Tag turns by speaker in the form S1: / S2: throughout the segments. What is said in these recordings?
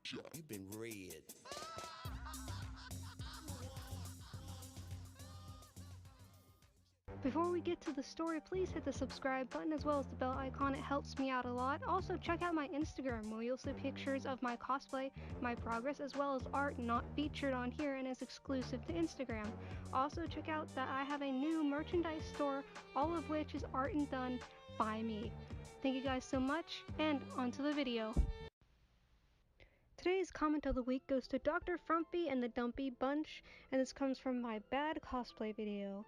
S1: You've been read.
S2: Before we get to the story, please hit the subscribe button as well as the bell icon. It helps me out a lot. Also, check out my Instagram where you'll see pictures of my cosplay, my progress, as well as art not featured on here and is exclusive to Instagram. Also, check out that I have a new merchandise store, all of which is art and done by me. Thank you guys so much, and onto the video. Today's comment of the week goes to Dr. Frumpy and the Dumpy Bunch, and this comes from my bad cosplay video.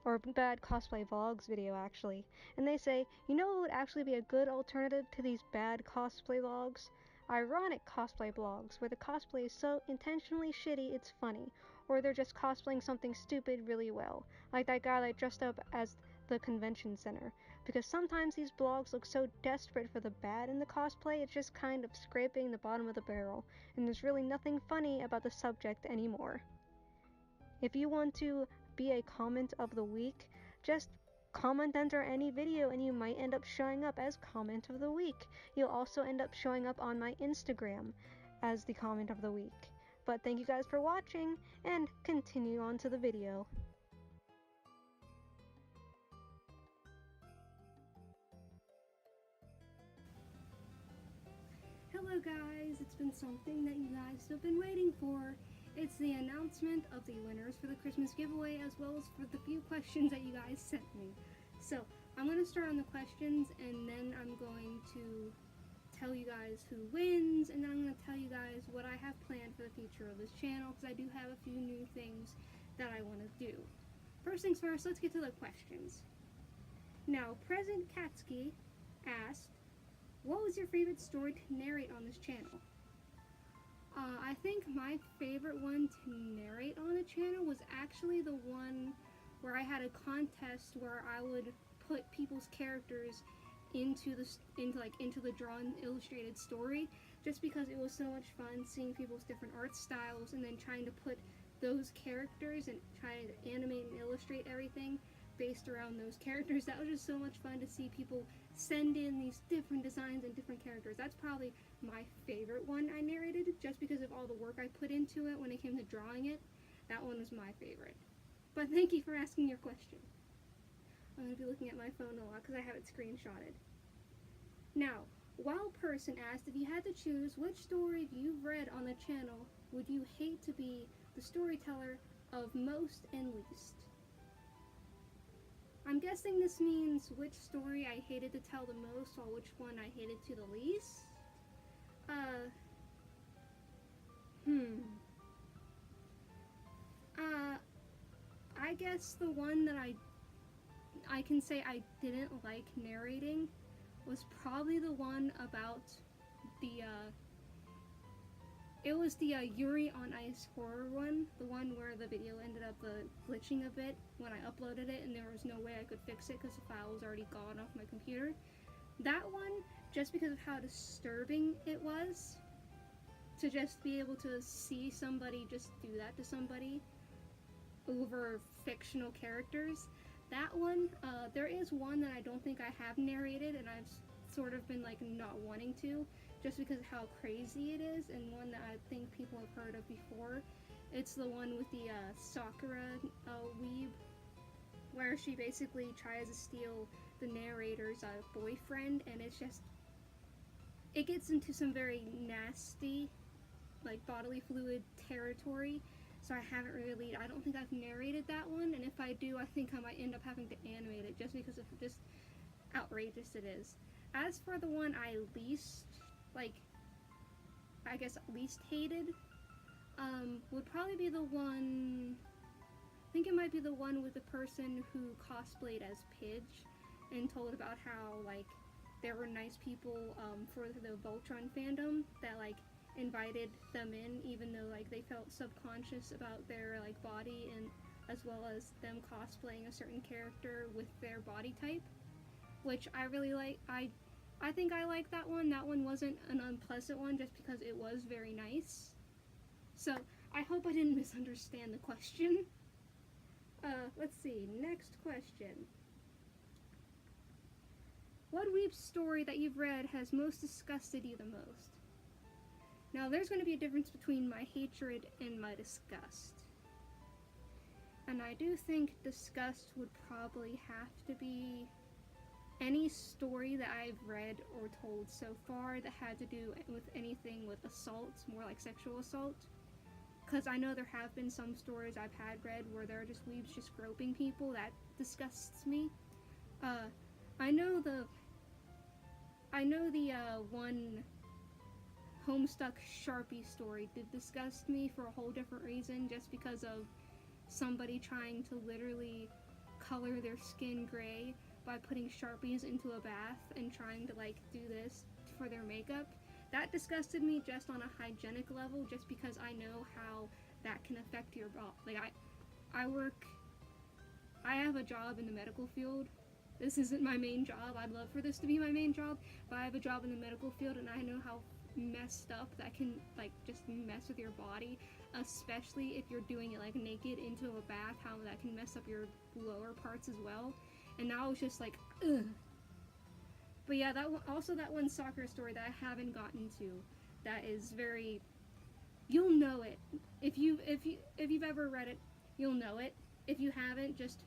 S2: Or bad cosplay vlogs video, actually. And they say, you know what would actually be a good alternative to these bad cosplay vlogs? Ironic cosplay vlogs, where the cosplay is so intentionally shitty it's funny, or they're just cosplaying something stupid really well, like that guy that dressed up as the convention center. Because sometimes these vlogs look so desperate for the bad in the cosplay, it's just kind of scraping the bottom of the barrel, and there's really nothing funny about the subject anymore. If you want to be a comment of the week, just comment under any video and you might end up showing up as comment of the week. You'll also end up showing up on my Instagram as the comment of the week. But thank you guys for watching, and continue on to the video. Hello guys, it's been something that you guys have been waiting for. It's the announcement of the winners for the Christmas giveaway, as well as for the few questions that you guys sent me. So, I'm going to start on the questions, and then I'm going to tell you guys who wins, and then I'm going to tell you guys what I have planned for the future of this channel, because I do have a few new things that I want to do. First things first, let's get to the questions. Now, Present Katsky asked, what was your favorite story to narrate on this channel? I think my favorite one to narrate on the channel was actually the one where I had a contest where I would put people's characters into the drawn illustrated story, just because it was so much fun seeing people's different art styles and then trying to put those characters and trying to animate and illustrate everything based around those characters. That was just so much fun to see people send in these different designs and different characters. That's probably my favorite one I narrated, just because of all the work I put into it when it came to drawing it. That one was my favorite. But thank you for asking your question. I'm going to be looking at my phone a lot because I have it screenshotted. Now, Wild Person asked, if you had to choose which story you've read on the channel would you hate to be the storyteller of most and least? I'm guessing this means which story I hated to tell the most, or which one I hated to the least? I guess the one that I can say I didn't like narrating was probably the one about the, it was the Yuri on Ice horror one, the one where the video ended up glitching a bit when I uploaded it and there was no way I could fix it because the file was already gone off my computer. That one, just because of how disturbing it was, to just be able to see somebody just do that to somebody over fictional characters. That one, there is one that I don't think I have narrated and I've sort of been like not wanting to, just because of how crazy it is, and one that I think people have heard of before. It's the one with the Sakura weeb, where she basically tries to steal the narrator's boyfriend, and it's just, it gets into some very nasty, like bodily fluid territory. So I don't think I've narrated that one, and if I do, I think I might end up having to animate it just because of just outrageous it is. As for the one I least, least hated, would probably be the one, I think it might be the one with the person who cosplayed as Pidge and told about how, there were nice people, for the Voltron fandom that, invited them in, even though, they felt subconscious about their, body, and as well as them cosplaying a certain character with their body type. Which I really like. I think I like that one. That one wasn't an unpleasant one just because it was very nice. So, I hope I didn't misunderstand the question. Let's see, next question. What weeb story that you've read has most disgusted you the most? Now, there's going to be a difference between my hatred and my disgust. And I do think disgust would probably have to be any story that I've read or told so far that had to do with anything with assault, more like sexual assault. Because I know there have been some stories I've had read where there are just weebs just groping people. That disgusts me. I know the one Homestuck Sharpie story did disgust me for a whole different reason, just because of somebody trying to literally color their skin gray by putting Sharpies into a bath and trying to like do this for their makeup. That disgusted me just on a hygienic level, just because I know how that can affect your body. Like I have a job in the medical field. This isn't my main job. I'd love for this to be my main job, but I have a job in the medical field, and I know how messed up that can like just mess with your body, especially if you're doing it like naked into a bath, how that can mess up your lower parts as well. And now it's just like, ugh. But yeah, that one soccer story that I haven't gotten to, that is very, you'll know it. If you've ever read it, you'll know it. If you haven't, just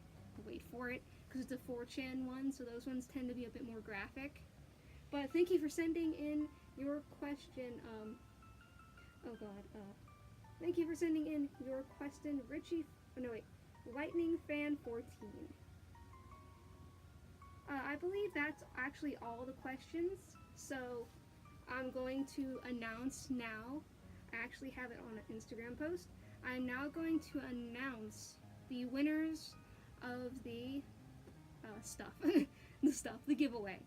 S2: wait for it, because it's a 4chan one, so those ones tend to be a bit more graphic. But thank you for sending in your question. Thank you for sending in your question, Lightning Fan 14. I believe that's actually all the questions, so I'm going to announce now. I actually have it on an Instagram post. I'm now going to announce the winners of the the giveaway.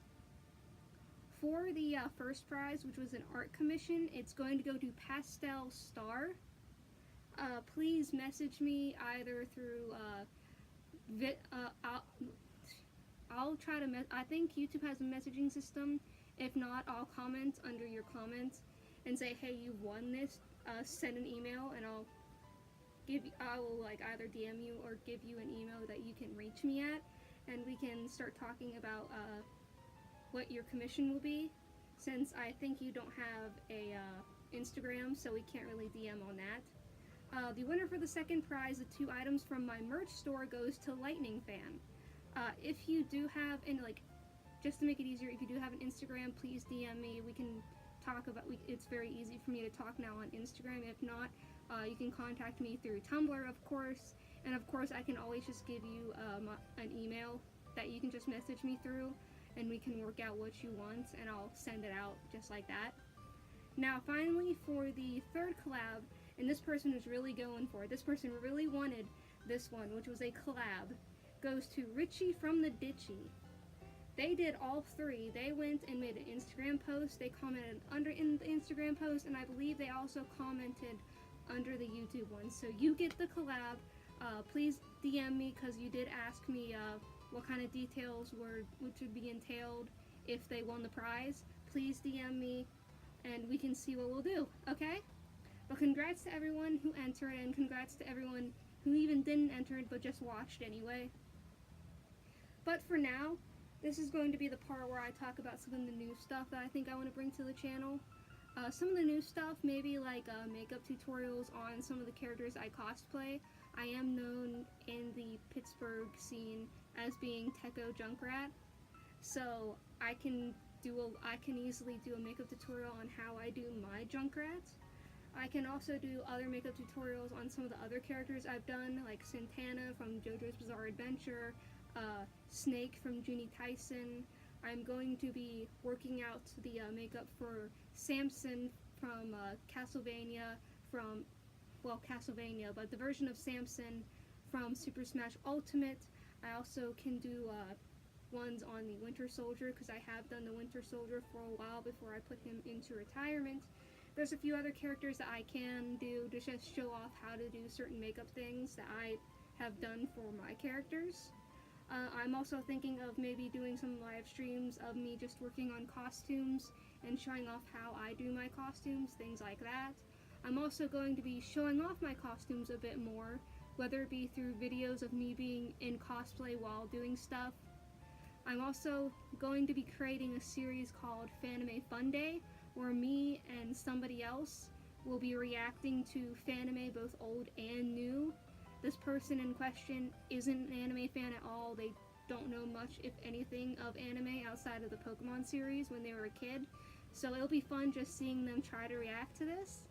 S2: For the first prize, which was an art commission, it's going to go to Pastel Star. Please message me either through I'll try to I think YouTube has a messaging system. If not, I'll comment under your comments and say, hey, you won this. Send an email, and I will like either DM you or give you an email that you can reach me at, and we can start talking about what your commission will be, since I think you don't have a Instagram, so we can't really DM on that. The winner for the second prize, the 2 items from my merch store, goes to Lightning Fan. If you do have, and like, just to make it easier, if you do have an Instagram, please DM me. We can talk about, it's very easy for me to talk now on Instagram. If not, you can contact me through Tumblr, of course, and of course I can always just give you an email that you can just message me through, and we can work out what you want, and I'll send it out just like that. Now finally, for the third collab, and this person was really going for it, this person really wanted this one, which was a collab, goes to richiefromditchie. They did all 3. They went and made an Instagram post, they commented in the Instagram post, and I believe they also commented under the YouTube one. So you get the collab. Please DM me, because you did ask me what kind of details would be entailed if they won the prize. Please DM me, and we can see what we'll do, okay? But congrats to everyone who entered, and congrats to everyone who even didn't enter it but just watched anyway. But for now, this is going to be the part where I talk about some of the new stuff that I think I want to bring to the channel. Some of the new stuff, maybe like makeup tutorials on some of the characters I cosplay. I am known in the Pittsburgh scene as being Techo Junkrat, so I can easily do a makeup tutorial on how I do my Junkrat. I can also do other makeup tutorials on some of the other characters I've done, like Santana from JoJo's Bizarre Adventure, Snake from Junie Tyson. I'm going to be working out the makeup for Samson from Castlevania, but the version of Samson from Super Smash Ultimate. I also can do ones on the Winter Soldier, because I have done the Winter Soldier for a while before I put him into retirement. There's a few other characters that I can do to just show off how to do certain makeup things that I have done for my characters. I'm also thinking of maybe doing some live streams of me just working on costumes and showing off how I do my costumes, things like that. I'm also going to be showing off my costumes a bit more, whether it be through videos of me being in cosplay while doing stuff. I'm also going to be creating a series called Fanime Fun Day, where me and somebody else will be reacting to fanime, both old and new. This person in question isn't an anime fan at all. They don't know much, if anything, of anime outside of the Pokemon series when they were a kid. So it'll be fun just seeing them try to react to this.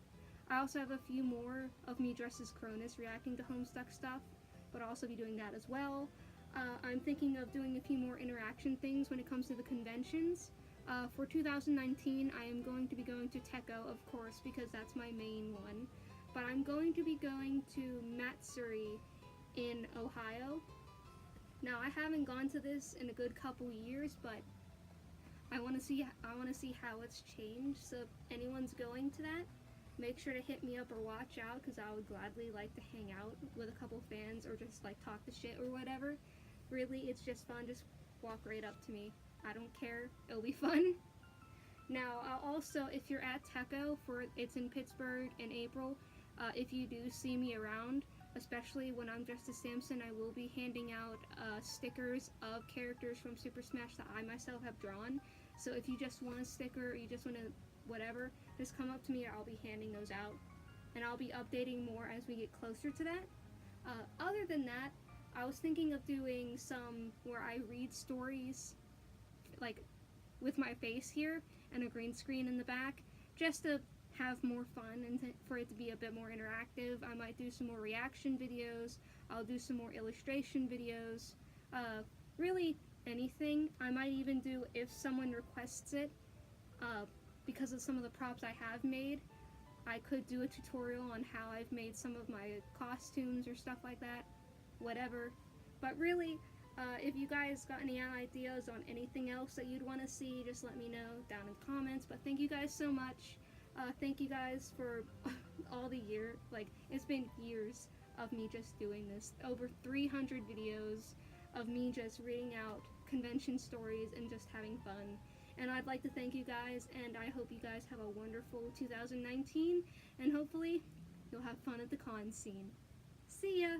S2: I also have a few more of me dressed as Cronus reacting to Homestuck stuff, but I'll also be doing that as well. I'm thinking of doing a few more interaction things when it comes to the conventions. For 2019, I am going to be going to Tecco, of course, because that's my main one. But I'm going to be going to Matsuri in Ohio. Now, I haven't gone to this in a good couple years, but I want to see how it's changed. So if anyone's going to that, make sure to hit me up or watch out, because I would gladly like to hang out with a couple fans or just like talk to shit or whatever. Really, it's just fun. Just walk right up to me. I don't care. It'll be fun. Now, also, if you're at Tecco, it's in Pittsburgh in April, if you do see me around, especially when I'm dressed as Samson, I will be handing out stickers of characters from Super Smash that I myself have drawn. So if you just want a sticker or you just want to whatever, just come up to me or I'll be handing those out. And I'll be updating more as we get closer to that. Other than that, I was thinking of doing some where I read stories, like with my face here and a green screen in the back, just to have more fun and for it to be a bit more interactive. I might do some more reaction videos. I'll do some more illustration videos. Really anything. I might even do, if someone requests it, because of some of the props I have made, I could do a tutorial on how I've made some of my costumes or stuff like that. Whatever. But really, if you guys got any ideas on anything else that you'd want to see, just let me know down in the comments. But thank you guys so much. Thank you guys for all the it's been years of me just doing this. Over 300 videos of me just reading out convention stories and just having fun. And I'd like to thank you guys, and I hope you guys have a wonderful 2019, and hopefully you'll have fun at the con scene. See ya!